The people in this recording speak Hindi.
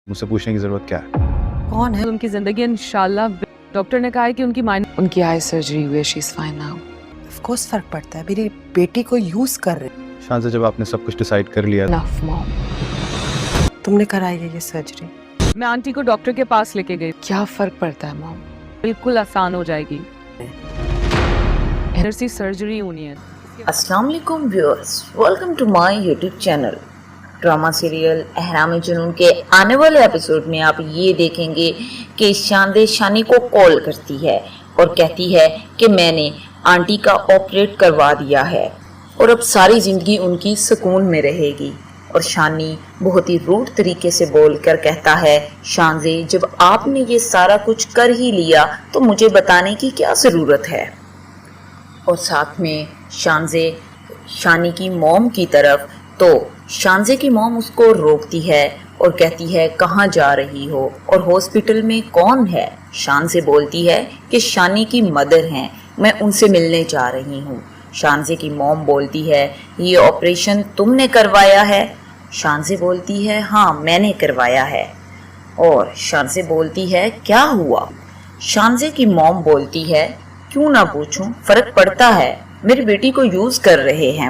मुझसे पूछने की जरूरत क्या है? कौन है? उनकी जिंदगी इंशाल्लाह। डॉक्टर ने कहा है कि उनकी माइंड उनकी आई सर्जरी हुई है, she is fine now. Of course फर्क पड़ता है। मेरी बेटी को यूज कर रहे हैं। शान से जब आपने सब कुछ डिसाइड कर लिया, इनफ मॉम। तुमने कराई है ये सर्जरी? मैं आंटी को डॉक्टर के पास लेके गई। क्या फर्क पड़ता है मॉम? बिल्कुल आसान हो जाएगी। नर्सी सर्जरी होनी है। अस्सलाम वालेकुम viewers, welcome to my YouTube channel. Drama serial Ahram Junoon के आने वाले एपिसोड में आप ये देखेंगे कि शानदे शानी को कॉल करती है और कहती है कि मैंने आंटी का ऑपरेट करवा दिया है और अब सारी ज़िंदगी उनकी सुकून में रहेगी। और शानी बहुत ही रूड तरीके से बोलकर कहता है, शानजे जब आपने ये सारा कुछ कर ही लिया तो मुझे बताने की क्या ज़रूरत है। और साथ में शानजे शानी की मॉम की तरफ, तो शानजे की मॉम उसको रोकती है और कहती है कहाँ जा रही हो और हॉस्पिटल में कौन है। शानजे बोलती है कि शानी की मदर हैं, मैं उनसे मिलने जा रही हूँ। शानजे की मॉम बोलती है ये ऑपरेशन तुमने करवाया है? शानजे बोलती है हाँ मैंने करवाया है। और शानजे बोलती है क्या हुआ? शानजे की मॉम बोलती है क्यों ना पूछूं, फर्क पड़ता है, मेरी बेटी को यूज कर रहे हैं वो।